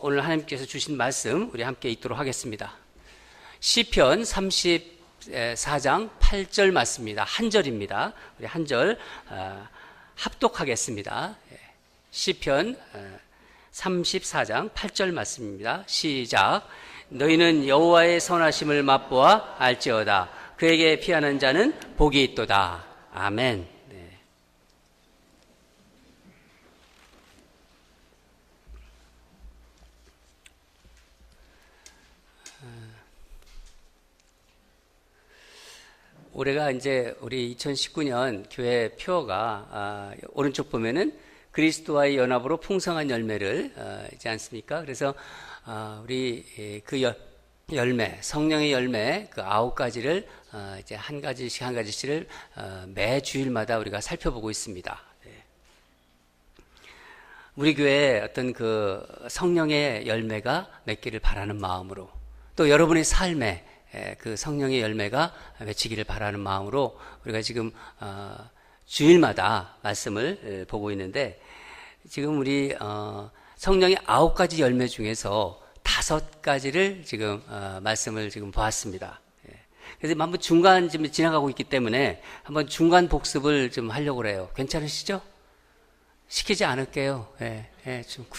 오늘 하나님께서 주신 말씀 우리 함께 읽도록 하겠습니다. 시편 34장 8절 맞습니다. 한 절입니다. 우리 한 절 합독하겠습니다. 시편 34장 8절 말씀입니다. 시작. 너희는 여호와의 선하심을 맛보아 알지어다. 그에게 피하는 자는 복이 있도다. 아멘. 네. 올해가 이제 우리 2019년 교회 표어가 오른쪽 보면은 그리스도와의 연합으로 풍성한 열매를 있지 않습니까? 그래서 우리 그 열매, 성령의 열매 그 9가지를 이제 한 가지씩을 매 주일마다 우리가 살펴보고 있습니다. 우리 교회에 어떤 그 성령의 열매가 맺기를 바라는 마음으로, 또 여러분의 삶에 그 성령의 열매가 맺히기를 바라는 마음으로 우리가 지금 주일마다 말씀을 보고 있는데, 지금 우리 성령의 9가지 열매 중에서 5가지를 지금 말씀을 지금 보았습니다. 그래서 한번 중간 지금 지나가고 있기 때문에 한번 중간 복습을 좀 하려고 그래요. 괜찮으시죠? 시키지 않을게요.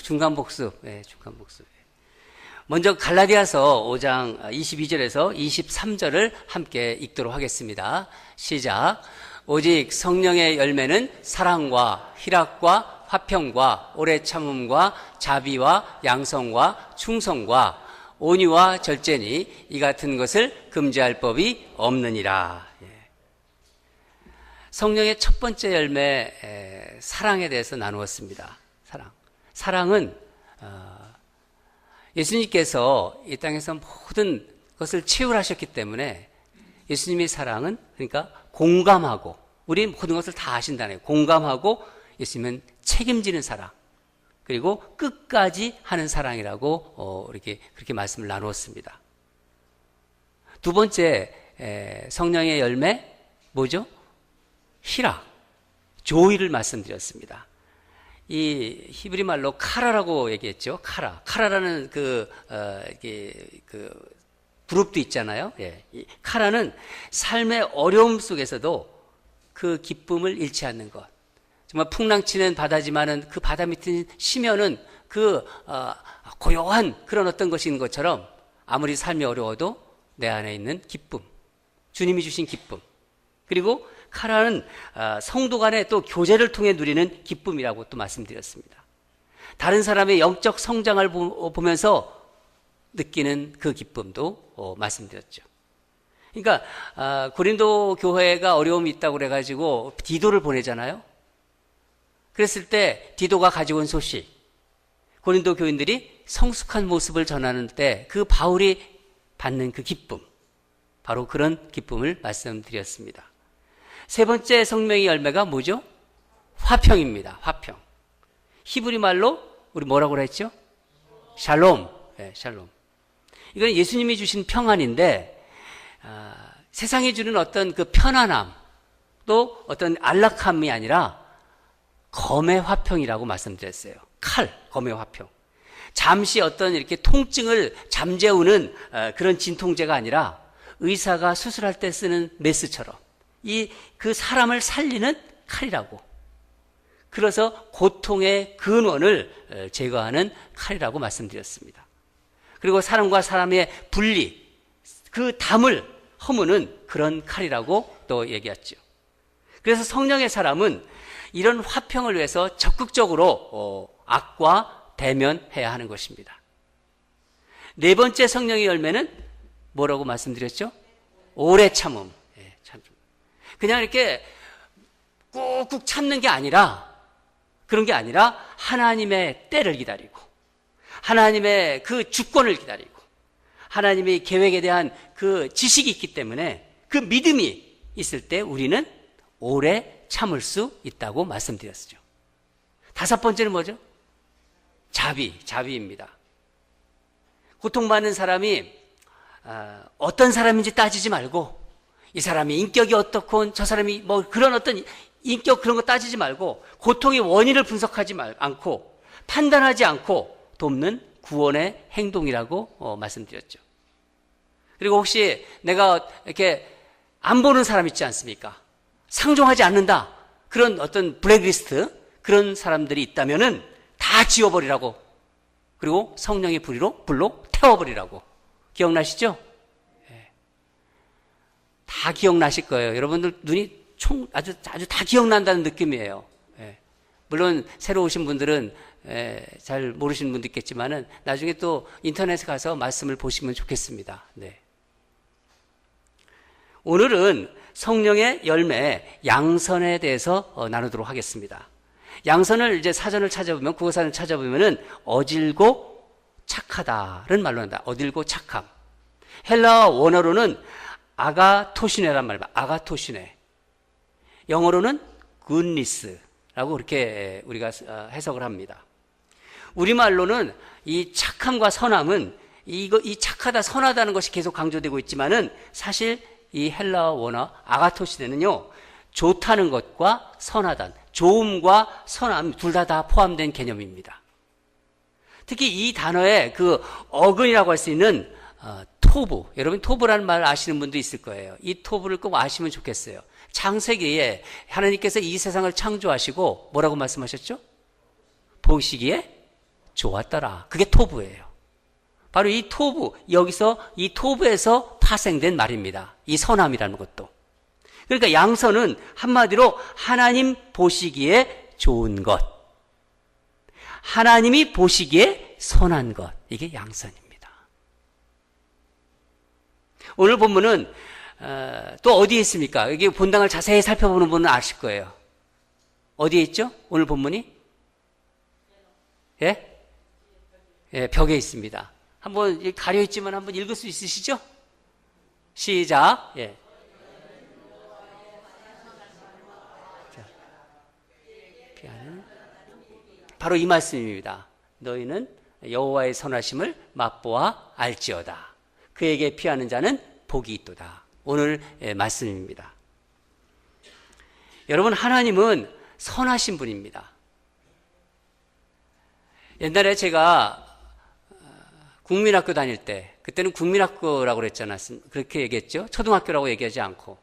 중간 복습. 중간 복습. 먼저 갈라디아서 5장 22절에서 23절을 함께 읽도록 하겠습니다. 시작. 오직 성령의 열매는 사랑과 희락과 화평과 오래 참음과 자비와 양성과 충성과 온유와 절제니 이 같은 것을 금지할 법이 없느니라. 성령의 첫 번째 열매 사랑에 대해서 나누었습니다. 사랑은 예수님께서 이 땅에서 모든 것을 치유하셨기 때문에 예수님의 사랑은, 그러니까 공감하고, 우리 모든 것을 다 아신다네요. 공감하고 예수님은 책임지는 사랑, 그리고 끝까지 하는 사랑이라고 이렇게 그렇게 말씀을 나누었습니다. 두 번째 성령의 열매 뭐죠? 희락, 조이를 말씀드렸습니다. 이 히브리 말로 카라라고 얘기했죠. 카라라는 그 그룹도 있잖아요. 이 카라는 삶의 어려움 속에서도 그 기쁨을 잃지 않는 것. 정말 풍랑치는 바다지만은 그 바다 밑에 쉬면은 그 고요한 그런 어떤 것인 것처럼 아무리 삶이 어려워도 내 안에 있는 기쁨, 주님이 주신 기쁨, 그리고 카라는 성도 간의 또 교제를 통해 누리는 기쁨이라고 또 말씀드렸습니다. 다른 사람의 영적 성장을 보면서 느끼는 그 기쁨도 말씀드렸죠. 그러니까 고린도 교회가 어려움이 있다고 그래가지고 디도를 보내잖아요. 그랬을 때 디도가 가지고 온 소식, 고린도 교인들이 성숙한 모습을 전하는 때 그 바울이 받는 그 기쁨, 바로 그런 기쁨을 말씀드렸습니다. 세 번째 성령의 열매가 뭐죠? 화평입니다. 화평. 히브리 말로 우리 뭐라고 그랬죠? 샬롬. 샬롬. 이건 예수님이 주신 평안인데, 세상이 주는 어떤 그 편안함, 또 어떤 안락함이 아니라 검의 화평이라고 말씀드렸어요. 검의 화평. 잠시 어떤 이렇게 통증을 잠재우는 그런 진통제가 아니라 의사가 수술할 때 쓰는 메스처럼 그 사람을 살리는 칼이라고. 그래서 고통의 근원을 제거하는 칼이라고 말씀드렸습니다. 그리고 사람과 사람의 분리, 그 담을 허무는 그런 칼이라고 또 얘기했죠. 그래서 성령의 사람은 이런 화평을 위해서 적극적으로 악과 대면해야 하는 것입니다. 네 번째 성령의 열매는 뭐라고 말씀드렸죠? 오래 참음. 그냥 이렇게 꾹꾹 참는 게 아니라, 그런 게 아니라 하나님의 때를 기다리고, 하나님의 그 주권을 기다리고, 하나님의 계획에 대한 그 지식이 있기 때문에 그 믿음이 있을 때 우리는 오래 참을 수 있다고 말씀드렸죠. 다섯 번째는 뭐죠? 자비입니다. 고통받는 사람이 어떤 사람인지 따지지 말고, 이 사람이 인격이 어떻건 저 사람이 뭐 그런 어떤 인격 그런 거 따지지 말고, 고통의 원인을 분석하지 않고 판단하지 않고 돕는 구원의 행동이라고 말씀드렸죠. 그리고 혹시 내가 이렇게 안 보는 사람 있지 않습니까? 상종하지 않는다. 그런 어떤 블랙리스트, 그런 사람들이 있다면은 다 지워버리라고. 그리고 성령의 불로 태워버리라고. 기억나시죠? 예. 다 기억나실 거예요. 여러분들 눈이 아주 다 기억난다는 느낌이에요. 예. 물론 새로 오신 분들은 잘 모르시는 분도 있겠지만은 나중에 또 인터넷에 가서 말씀을 보시면 좋겠습니다. 네. 오늘은 성령의 열매 양선에 대해서 나누도록 하겠습니다. 양선을 이제 사전을 찾아보면, 국어사전을 찾아보면은 어질고 착하다는 말로 한다. 어질고 착함. 헬라어 원어로는 아가토시네란 말입니다. 아가토시네. 영어로는 goodness라고 그렇게 우리가 해석을 합니다. 우리말로는 이 착함과 선함은 이 착하다, 선하다는 것이 계속 강조되고 있지만은 사실 이 헬라어 원어 아가토시네는요, 좋다는 것과 선하다는, 좋음과 선함 둘 다 포함된 개념입니다. 특히 이 단어의 그 어근이라고 할 수 있는 토부, 여러분 토부라는 말 아시는 분도 있을 거예요. 이 토부를 꼭 아시면 좋겠어요. 창세기에 하나님께서 이 세상을 창조하시고 뭐라고 말씀하셨죠? 보시기에 좋았더라. 그게 토부예요. 바로 이 토부, 여기서 이 토부에서 파생된 말입니다. 이 선함이라는 것도. 그러니까 양선은 한마디로 하나님 보시기에 좋은 것, 하나님이 보시기에 선한 것, 이게 양선입니다. 오늘 본문은 또 어디에 있습니까? 여기 본당을 자세히 살펴보는 분은 아실 거예요. 어디에 있죠? 오늘 본문이? 예? 예, 벽에 있습니다. 한번 가려있지만 한번 읽을 수 있으시죠? 시작. 예. 피하는 바로 이 말씀입니다. 너희는 여호와의 선하심을 맛보아 알지어다. 그에게 피하는 자는 복이 있도다. 오늘 말씀입니다. 여러분, 하나님은 선하신 분입니다. 옛날에 제가 국민학교 다닐 때, 그때는 국민학교라고 그랬잖아요. 그렇게 얘기했죠. 초등학교라고 얘기하지 않고.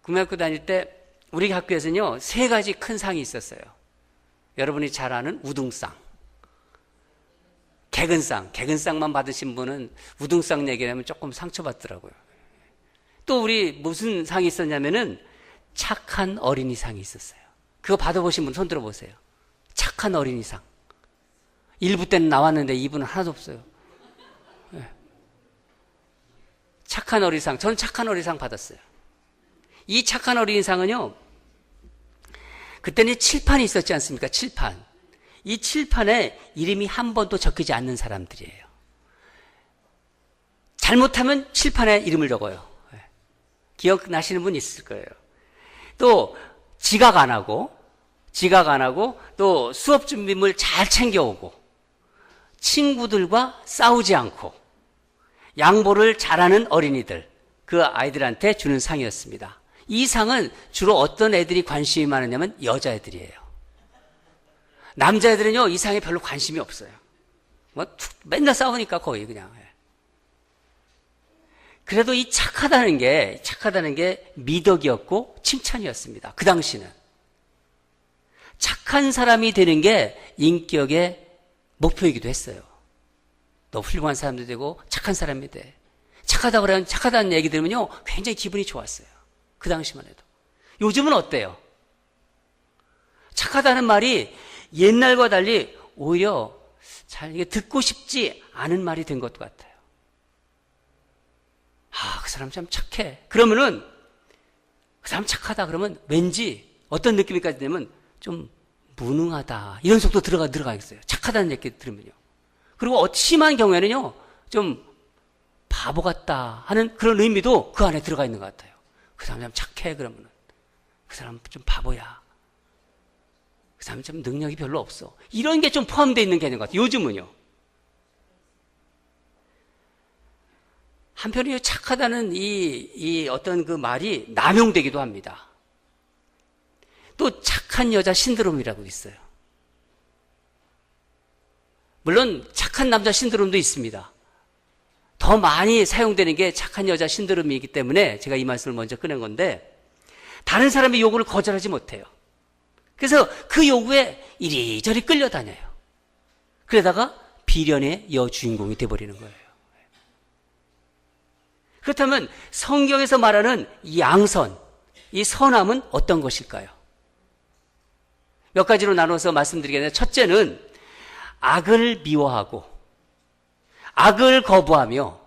국민학교 다닐 때 우리 학교에서는요, 3가지 큰 상이 있었어요. 여러분이 잘 아는 우등상, 개근상만 받으신 분은 우등상 얘기하면 조금 상처받더라고요. 또 우리 무슨 상이 있었냐면은 착한 어린이 상이 있었어요. 그거 받아보신 분 손 들어보세요. 착한 어린이 상. 1부 때는 나왔는데 2부는 하나도 없어요. 네. 착한 어린이상. 저는 착한 어린이상 받았어요. 이 착한 어린이상은요, 그때는 칠판이 있었지 않습니까? 칠판. 이 칠판에 이름이 한 번도 적히지 않는 사람들이에요. 잘못하면 칠판에 이름을 적어요. 네. 기억나시는 분 있을 거예요. 또 지각 안 하고 또 수업 준비물 잘 챙겨오고, 친구들과 싸우지 않고 양보를 잘하는 어린이들, 그 아이들한테 주는 상이었습니다. 이 상은 주로 어떤 애들이 관심이 많으냐면 여자애들이에요. 남자애들은요, 이 상에 별로 관심이 없어요. 맨날 싸우니까 거의 그냥. 그래도 이 착하다는 게 미덕이었고 칭찬이었습니다. 그 당시는. 착한 사람이 되는 게 인격의 목표이기도 했어요. 너 훌륭한 사람도 되고 착한 사람이 돼. 착하다고 그러면, 착하다는 얘기 들으면요, 굉장히 기분이 좋았어요. 그 당시만 해도. 요즘은 어때요? 착하다는 말이 옛날과 달리 오히려 잘 이게 듣고 싶지 않은 말이 된 것 같아요. 아, 그 사람 참 착해. 그러면은 그 사람 착하다 그러면 왠지 어떤 느낌이까지 되면 좀 무능하다, 이런 속도 들어가겠어요. 착하다는 얘기 들으면요. 그리고 심한 경우에는요, 좀 바보 같다 하는 그런 의미도 그 안에 들어가 있는 것 같아요. 그 사람 참 착해 그러면은 그 사람 좀 바보야. 그 사람 좀 능력이 별로 없어. 이런 게 좀 포함되어 있는 개념 같아요. 요즘은요. 한편으로 착하다는 이 어떤 그 말이 남용되기도 합니다. 또 착한 여자 신드롬이라고 있어요. 물론 착한 남자 신드롬도 있습니다. 더 많이 사용되는 게 착한 여자 신드롬이기 때문에 제가 이 말씀을 먼저 꺼낸 건데, 다른 사람의 요구를 거절하지 못해요. 그래서 그 요구에 이리저리 끌려다녀요. 그러다가 비련의 여주인공이 돼버리는 거예요. 그렇다면 성경에서 말하는 이 양선, 이 선함은 어떤 것일까요? 몇 가지로 나눠서 말씀드리겠는데, 첫째는 악을 미워하고 악을 거부하며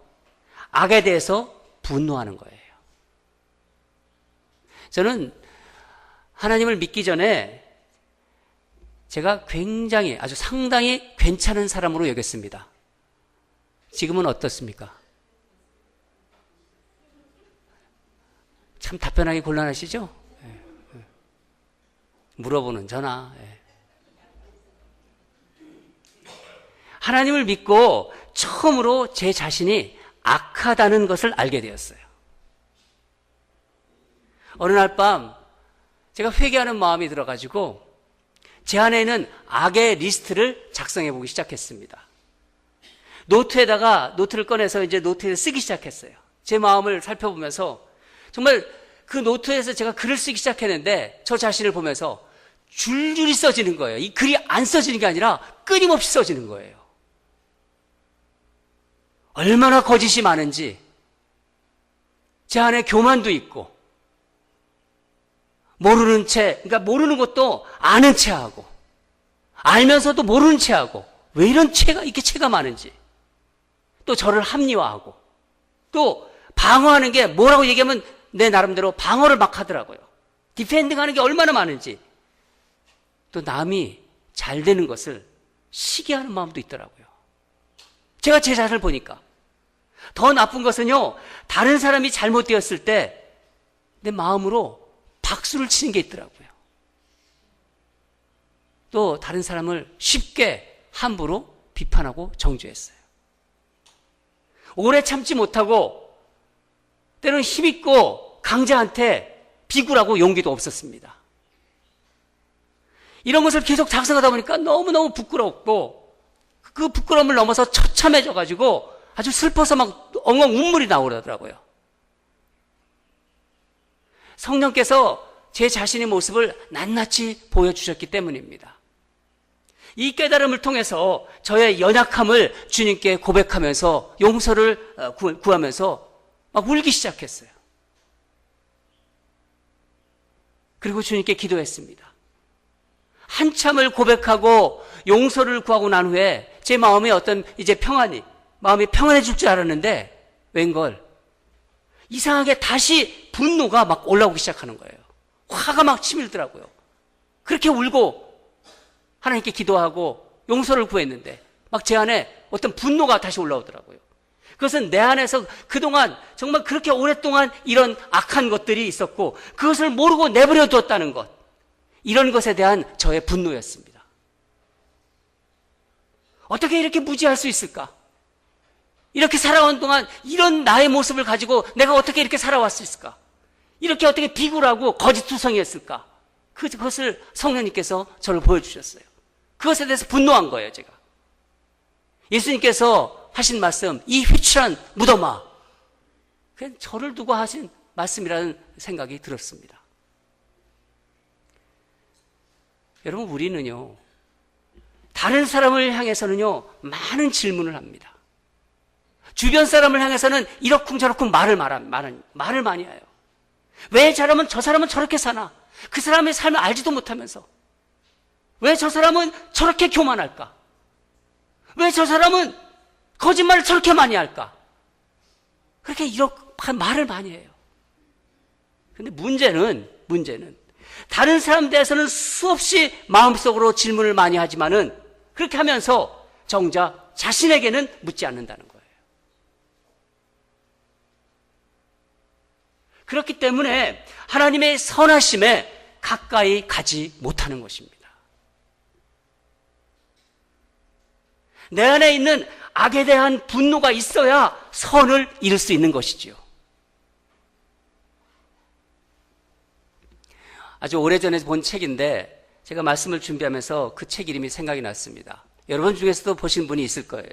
악에 대해서 분노하는 거예요. 저는 하나님을 믿기 전에 제가 굉장히 아주 상당히 괜찮은 사람으로 여겼습니다. 지금은 어떻습니까? 참 답변하기 곤란하시죠? 물어보는 전화. 하나님을 믿고 처음으로 제 자신이 악하다는 것을 알게 되었어요. 어느 날 밤 제가 회개하는 마음이 들어가지고 제 안에 있는 악의 리스트를 작성해 보기 시작했습니다. 노트를 꺼내서 이제 노트에 쓰기 시작했어요. 제 마음을 살펴보면서 정말 그 노트에서 제가 글을 쓰기 시작했는데 저 자신을 보면서 줄줄이 써지는 거예요. 이 글이 안 써지는 게 아니라 끊임없이 써지는 거예요. 얼마나 거짓이 많은지, 제 안에 교만도 있고, 모르는 채, 그러니까 모르는 것도 아는 채 하고, 알면서도 모르는 채 하고, 왜 이렇게 채가 많은지, 또 저를 합리화하고, 또 방어하는 게 뭐라고 얘기하면 내 나름대로 방어를 막 하더라고요. 디펜딩 하는 게 얼마나 많은지, 또 남이 잘 되는 것을 시기하는 마음도 있더라고요. 제가 제 자신을 보니까. 더 나쁜 것은요, 다른 사람이 잘못되었을 때 내 마음으로 박수를 치는 게 있더라고요. 또 다른 사람을 쉽게 함부로 비판하고 정죄했어요. 오래 참지 못하고 때로는 힘있고 강자한테 비굴하고 용기도 없었습니다. 이런 것을 계속 작성하다 보니까 너무너무 부끄럽고 그 부끄러움을 넘어서 처참해져가지고 아주 슬퍼서 막 엉엉 눈물이 나오더라고요. 성령께서 제 자신의 모습을 낱낱이 보여주셨기 때문입니다. 이 깨달음을 통해서 저의 연약함을 주님께 고백하면서 용서를 구하면서 막 울기 시작했어요. 그리고 주님께 기도했습니다. 한참을 고백하고 용서를 구하고 난 후에 제 마음에 어떤 이제 마음이 평안해질 줄 알았는데 웬걸 이상하게 다시 분노가 막 올라오기 시작하는 거예요. 화가 막 치밀더라고요. 그렇게 울고 하나님께 기도하고 용서를 구했는데 막 제 안에 어떤 분노가 다시 올라오더라고요. 그것은 내 안에서 그동안 정말 그렇게 오랫동안 이런 악한 것들이 있었고 그것을 모르고 내버려 두었다는 것, 이런 것에 대한 저의 분노였습니다. 어떻게 이렇게 무지할 수 있을까? 이렇게 살아온 동안 이런 나의 모습을 가지고 내가 어떻게 이렇게 살아왔 수 있을까? 이렇게 어떻게 비굴하고 거짓투성이었을까? 그것을 성령님께서 저를 보여주셨어요. 그것에 대해서 분노한 거예요, 제가. 예수님께서 하신 말씀, 이 휘칠한 무덤아, 그냥 저를 두고 하신 말씀이라는 생각이 들었습니다. 여러분, 우리는요, 다른 사람을 향해서는요, 많은 질문을 합니다. 주변 사람을 향해서는 이러쿵저러쿵 말을 많이 해요. 왜 저 사람은 저렇게 사나? 그 사람의 삶을 알지도 못하면서. 왜 저 사람은 저렇게 교만할까? 왜 저 사람은 거짓말을 저렇게 많이 할까? 그렇게 이렇게 말을 많이 해요. 근데 문제는 다른 사람에 대해서는 수없이 마음속으로 질문을 많이 하지만은 그렇게 하면서 정작 자신에게는 묻지 않는다는 거예요. 그렇기 때문에 하나님의 선하심에 가까이 가지 못하는 것입니다. 내 안에 있는 악에 대한 분노가 있어야 선을 이룰 수 있는 것이지요. 아주 오래전에 본 책인데 제가 말씀을 준비하면서 그 책 이름이 생각이 났습니다. 여러분 중에서도 보신 분이 있을 거예요.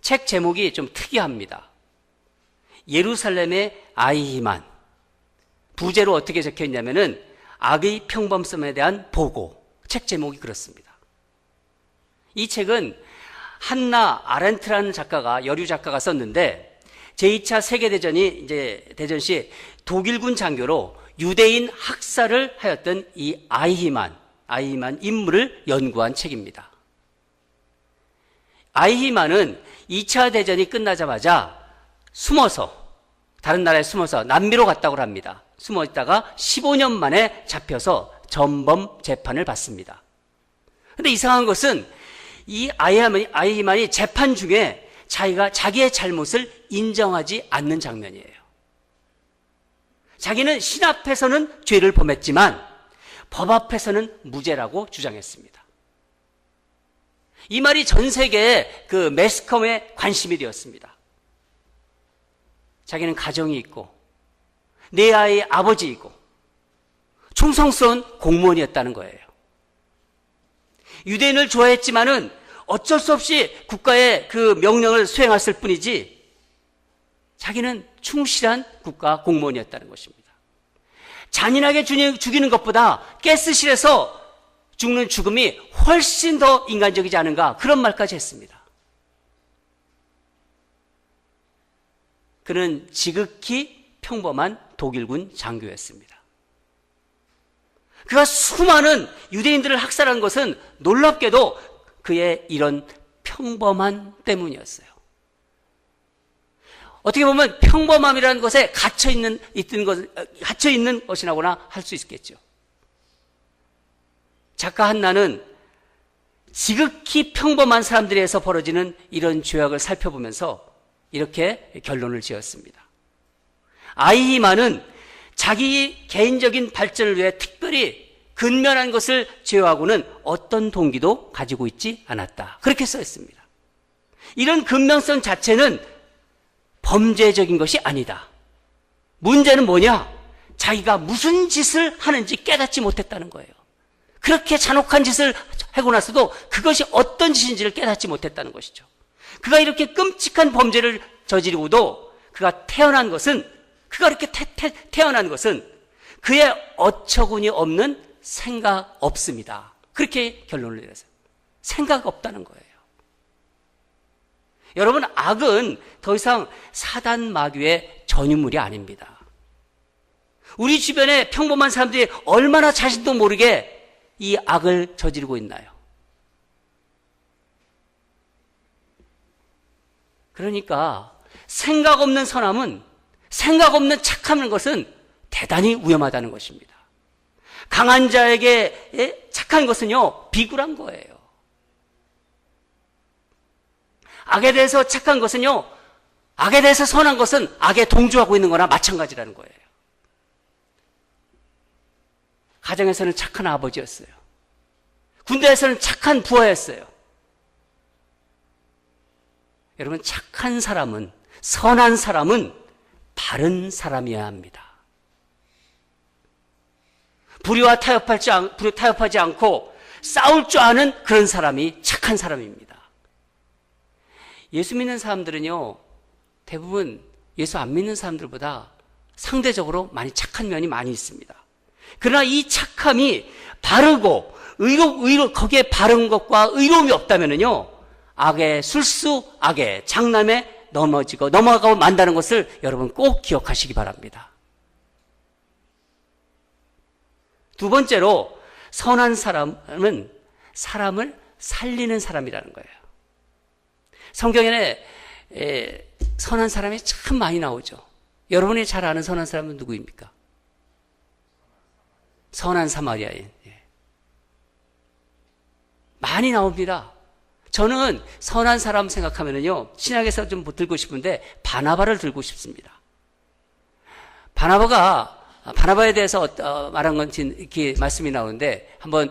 책 제목이 좀 특이합니다. 예루살렘의 아이히만. 부제로 어떻게 적혀 있냐면은 악의 평범성에 대한 보고. 책 제목이 그렇습니다. 이 책은 한나 아렌트라는 작가가, 여류 작가가 썼는데, 제2차 세계대전이 이제 대전 시 독일군 장교로 유대인 학살을 하였던 이 아이히만 인물을 연구한 책입니다. 아이히만은 2차 대전이 끝나자마자 다른 나라에 숨어서 남미로 갔다고 합니다. 숨어 있다가 15년 만에 잡혀서 전범 재판을 받습니다. 그런데 이상한 것은 이 아이히만이 재판 중에 자기의 잘못을 인정하지 않는 장면이에요. 자기는 신 앞에서는 죄를 범했지만 법 앞에서는 무죄라고 주장했습니다. 이 말이 전 세계의 그 매스컴에 관심이 되었습니다. 자기는 가정이 있고 내 아이의 아버지이고 충성스러운 공무원이었다는 거예요. 유대인을 좋아했지만은 어쩔 수 없이 국가의 그 명령을 수행했을 뿐이지 자기는 충실한 국가 공무원이었다는 것입니다. 잔인하게 죽이는 것보다 가스실에서 죽는 죽음이 훨씬 더 인간적이지 않은가, 그런 말까지 했습니다. 그는 지극히 평범한 독일군 장교였습니다. 그가 수많은 유대인들을 학살한 것은 놀랍게도 그의 이런 평범함 때문이었어요. 어떻게 보면 평범함이라는 것에 갇혀 있는 것이라고나 할 수 있겠죠. 작가 한나는 지극히 평범한 사람들에서 벌어지는 이런 죄악을 살펴보면서 이렇게 결론을 지었습니다. 아이히만은 자기 개인적인 발전을 위해 특별히 근면한 것을 제어하고는 어떤 동기도 가지고 있지 않았다. 그렇게 써있습니다. 이런 근면성 자체는 범죄적인 것이 아니다. 문제는 뭐냐? 자기가 무슨 짓을 하는지 깨닫지 못했다는 거예요. 그렇게 잔혹한 짓을 하고 나서도 그것이 어떤 짓인지를 깨닫지 못했다는 것이죠. 그가 이렇게 끔찍한 범죄를 저지르고도 그가 태어난 것은 그의 어처구니 없는 생각 없습니다. 그렇게 결론을 내렸어요. 생각 없다는 거예요. 여러분, 악은 더 이상 사단 마귀의 전유물이 아닙니다. 우리 주변에 평범한 사람들이 얼마나 자신도 모르게 이 악을 저지르고 있나요? 그러니까 생각 없는 선함은, 생각 없는 착함인 것은 대단히 위험하다는 것입니다. 강한 자에게 착한 것은요, 비굴한 거예요. 악에 대해서 착한 것은요, 악에 대해서 선한 것은 악에 동조하고 있는 거나 마찬가지라는 거예요. 가정에서는 착한 아버지였어요. 군대에서는 착한 부하였어요. 여러분, 착한 사람은, 선한 사람은 바른 사람이어야 합니다. 불의와 타협하지 않고 싸울 줄 아는 그런 사람이 착한 사람입니다. 예수 믿는 사람들은요, 대부분 예수 안 믿는 사람들보다 상대적으로 많이 착한 면이 많이 있습니다. 그러나 이 착함이 바르고 거기에 바른 것과 의로움이 없다면요, 악의 술수, 악의 장남에 넘어가고 만다는 것을 여러분 꼭 기억하시기 바랍니다. 두 번째로, 선한 사람은 사람을 살리는 사람이라는 거예요. 성경에 선한 사람이 참 많이 나오죠. 여러분이 잘 아는 선한 사람은 누구입니까? 선한 사마리아인. 많이 나옵니다. 저는 선한 사람 생각하면요, 신약에서 좀 들고 싶은데 바나바를 들고 싶습니다. 바나바에 대해서 말한 건지 이렇게 말씀이 나오는데 한번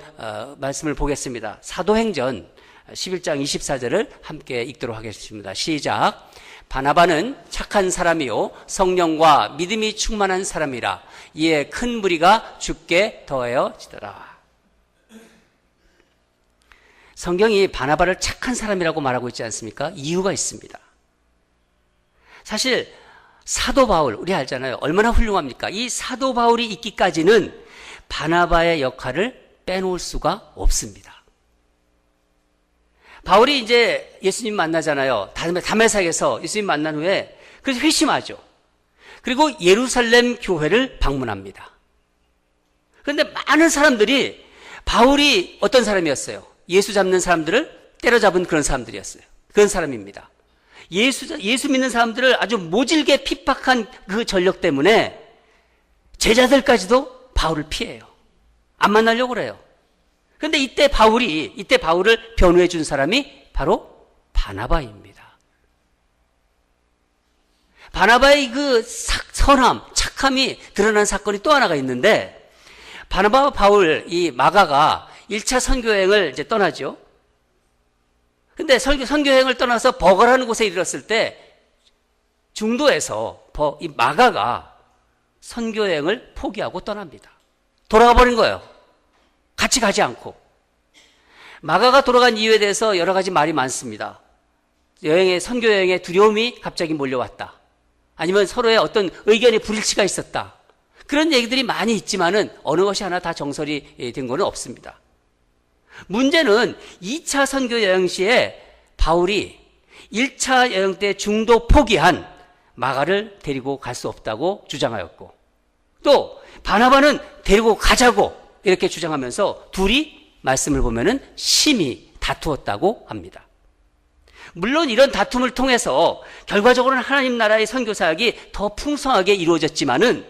말씀을 보겠습니다. 사도행전 11장 24절을 함께 읽도록 하겠습니다. 시작. 바나바는 착한 사람이요 성령과 믿음이 충만한 사람이라. 이에 큰 무리가 주께 더하여지더라. 성경이 바나바를 착한 사람이라고 말하고 있지 않습니까? 이유가 있습니다. 사실 사도 바울, 우리 알잖아요. 얼마나 훌륭합니까? 이 사도 바울이 있기까지는 바나바의 역할을 빼놓을 수가 없습니다. 바울이 이제 예수님 만나잖아요. 다메섹에서 예수님 만난 후에 그래서 회심하죠. 그리고 예루살렘 교회를 방문합니다. 그런데 많은 사람들이 바울이 어떤 사람이었어요? 예수 잡는 사람들을 때려잡은 그런 사람들이었어요. 그런 사람입니다. 예수 믿는 사람들을 아주 모질게 핍박한 그 전력 때문에 제자들까지도 바울을 피해요. 안 만나려고 그래요. 그런데 이때 바울을 변호해 준 사람이 바로 바나바입니다. 바나바의 그 선함, 착함이 드러난 사건이 또 하나가 있는데, 바나바와 바울, 이 마가가 1차 선교여행을 이제 떠나죠. 근데 선교여행을 떠나서 버거라는 곳에 이르렀을 때, 중도에서 이 마가가 선교여행을 포기하고 떠납니다. 돌아가 버린 거예요. 같이 가지 않고. 마가가 돌아간 이유에 대해서 여러 가지 말이 많습니다. 선교여행에 두려움이 갑자기 몰려왔다. 아니면 서로의 어떤 의견의 불일치가 있었다. 그런 얘기들이 많이 있지만은 어느 것이 하나 다 정설이 된 건 없습니다. 문제는 2차 선교 여행 시에 바울이 1차 여행 때 중도 포기한 마가를 데리고 갈 수 없다고 주장하였고, 또 바나바는 데리고 가자고 이렇게 주장하면서 둘이 말씀을 보면은 심히 다투었다고 합니다. 물론 이런 다툼을 통해서 결과적으로는 하나님 나라의 선교 사역이 더 풍성하게 이루어졌지만은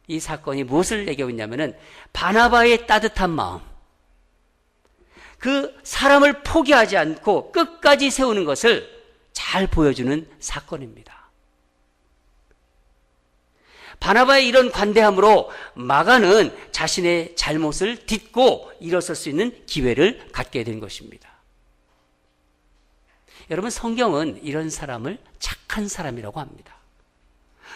이 사건이 무엇을 얘기하냐면은 바나바의 따뜻한 마음, 그 사람을 포기하지 않고 끝까지 세우는 것을 잘 보여주는 사건입니다. 바나바의 이런 관대함으로 마가는 자신의 잘못을 딛고 일어설 수 있는 기회를 갖게 된 것입니다. 여러분, 성경은 이런 사람을 착한 사람이라고 합니다.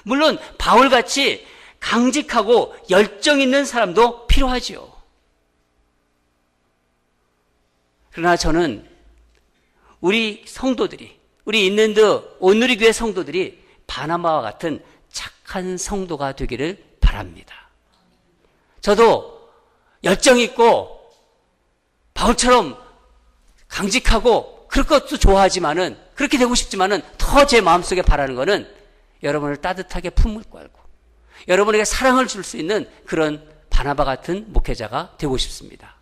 물론 바울같이 강직하고 열정 있는 사람도 필요하지요. 그러나 저는 우리 성도들이, 우리 인랜드 온누리교회 성도들이 바나바와 같은 착한 성도가 되기를 바랍니다. 저도 열정 있고 바울처럼 강직하고 그럴 것도 좋아하지만은, 그렇게 되고 싶지만은 더 제 마음속에 바라는 거는 여러분을 따뜻하게 품을 걸고 여러분에게 사랑을 줄 수 있는 그런 바나바 같은 목회자가 되고 싶습니다.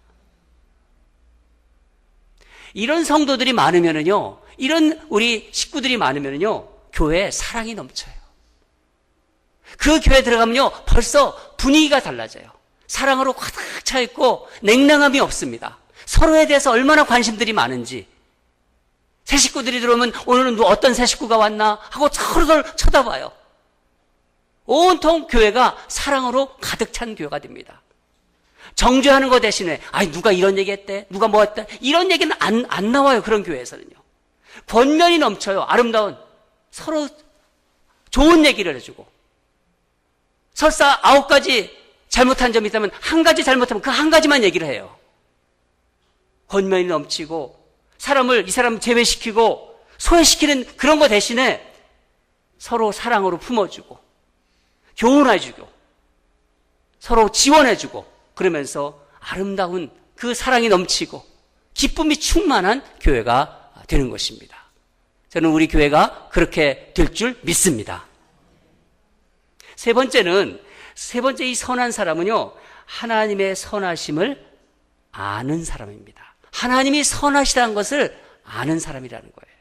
이런 성도들이 많으면은요, 이런 우리 식구들이 많으면은요, 교회에 사랑이 넘쳐요. 그 교회에 들어가면요, 벌써 분위기가 달라져요. 사랑으로 가득 차 있고 냉랭함이 없습니다. 서로에 대해서 얼마나 관심들이 많은지. 새 식구들이 들어오면 오늘은 어떤 새 식구가 왔나 하고 서로들 쳐다봐요. 온통 교회가 사랑으로 가득 찬 교회가 됩니다. 정죄하는 것 대신에 누가 이런 얘기했대, 누가 뭐 했대, 이런 얘기는 안 나와요. 그런 교회에서는요. 권면이 넘쳐요. 아름다운, 서로 좋은 얘기를 해주고, 설사 9가지 잘못한 점이 있다면 한 가지 잘못하면 그 한 가지만 얘기를 해요. 권면이 넘치고 이 사람 제외시키고 소외시키는 그런 거 대신에 서로 사랑으로 품어주고 교훈해주고 서로 지원해주고, 그러면서 아름다운 그 사랑이 넘치고 기쁨이 충만한 교회가 되는 것입니다. 저는 우리 교회가 그렇게 될 줄 믿습니다. 세 번째 이 선한 사람은요, 하나님의 선하심을 아는 사람입니다. 하나님이 선하시다는 것을 아는 사람이라는 거예요.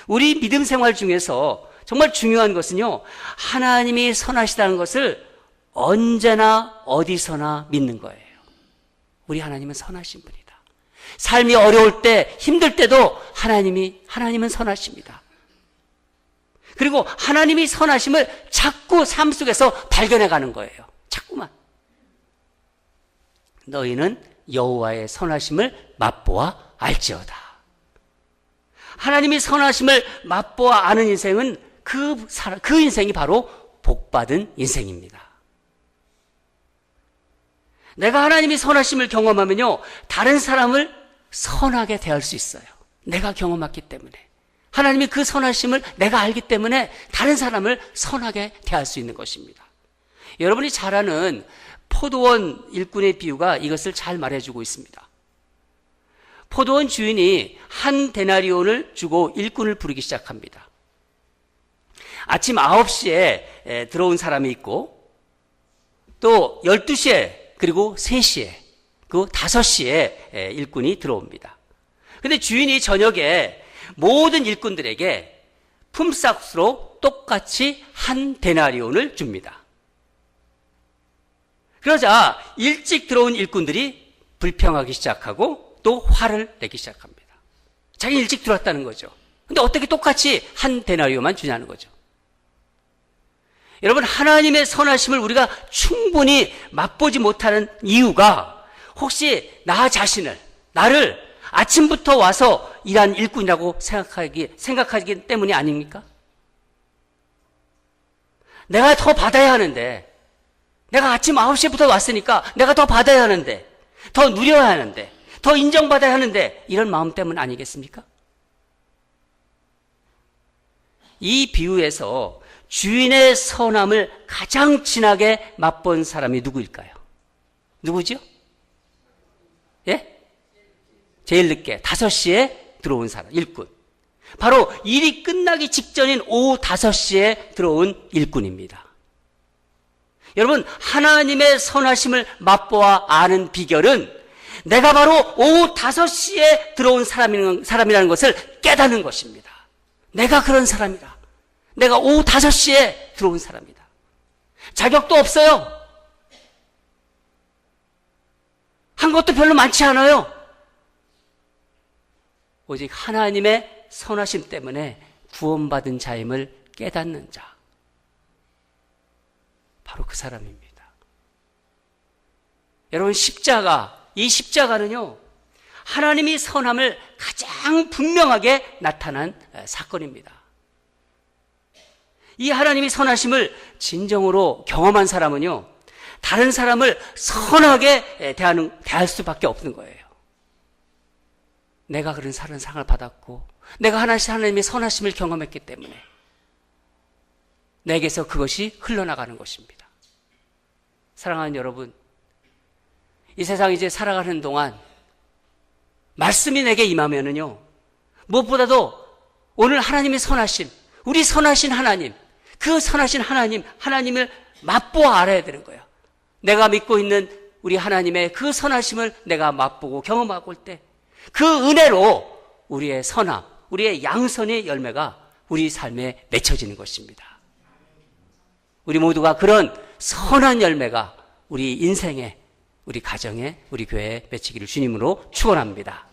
우리 믿음 생활 중에서 정말 중요한 것은요, 하나님이 선하시다는 것을 언제나 어디서나 믿는 거예요. 우리 하나님은 선하신 분이다. 삶이 어려울 때, 힘들 때도 하나님은 선하십니다. 그리고 하나님이 선하심을 자꾸 삶 속에서 발견해 가는 거예요. 자꾸만. 너희는 여호와의 선하심을 맛보아 알지어다. 하나님이 선하심을 맛보아 아는 인생은 그 인생이 바로 복받은 인생입니다. 내가 하나님이 선하심을 경험하면요, 다른 사람을 선하게 대할 수 있어요. 내가 경험했기 때문에. 하나님이 그 선하심을 내가 알기 때문에 다른 사람을 선하게 대할 수 있는 것입니다. 여러분이 잘 아는 포도원 일꾼의 비유가 이것을 잘 말해주고 있습니다. 포도원 주인이 한 데나리온을 주고 일꾼을 부르기 시작합니다. 아침 9시에 들어온 사람이 있고 또 12시에 그리고 3시에 그 5시에 일꾼이 들어옵니다. 근데 주인이 저녁에 모든 일꾼들에게 품삯으로 똑같이 한 데나리온을 줍니다. 그러자 일찍 들어온 일꾼들이 불평하기 시작하고 또 화를 내기 시작합니다. 자기 일찍 들어왔다는 거죠. 근데 어떻게 똑같이 한 데나리온만 주냐는 거죠. 여러분, 하나님의 선하심을 우리가 충분히 맛보지 못하는 이유가 혹시 나 자신을, 나를 아침부터 와서 일한 일꾼이라고 생각하기 때문이 아닙니까? 내가 더 받아야 하는데, 내가 아침 9시부터 왔으니까 내가 더 받아야 하는데, 더 누려야 하는데, 더 인정받아야 하는데, 이런 마음 때문 아니겠습니까? 이 비유에서 주인의 선함을 가장 진하게 맛본 사람이 누구일까요? 누구죠? 예? 제일 늦게 5시에 들어온 사람, 일꾼. 바로 일이 끝나기 직전인 오후 5시에 들어온 일꾼입니다. 여러분, 하나님의 선하심을 맛보아 아는 비결은 내가 바로 오후 5시에 들어온 사람이라는 것을 깨닫는 것입니다. 내가 그런 사람이다. 내가 오후 5시에 들어온 사람이다. 자격도 없어요. 한 것도 별로 많지 않아요. 오직 하나님의 선하심 때문에 구원받은 자임을 깨닫는 자. 바로 그 사람입니다. 여러분, 이 십자가는요, 하나님이 선함을 가장 분명하게 나타난 사건입니다. 이 하나님이 선하심을 진정으로 경험한 사람은요, 다른 사람을 선하게 대할 수밖에 없는 거예요. 내가 그런 상을 받았고, 내가 하나님의 선하심을 경험했기 때문에 내게서 그것이 흘러나가는 것입니다. 사랑하는 여러분, 이 세상 이제 살아가는 동안 말씀이 내게 임하면은요, 무엇보다도 오늘 하나님의 선하심, 우리 선하신 하나님, 그 선하신 하나님을 맛보아 알아야 되는 거예요. 내가 믿고 있는 우리 하나님의 그 선하심을 내가 맛보고 경험하고 올 때 그 은혜로 우리의 선함, 우리의 양선의 열매가 우리 삶에 맺혀지는 것입니다. 우리 모두가 그런 선한 열매가 우리 인생에, 우리 가정에, 우리 교회에 맺히기를 주님으로 축원합니다.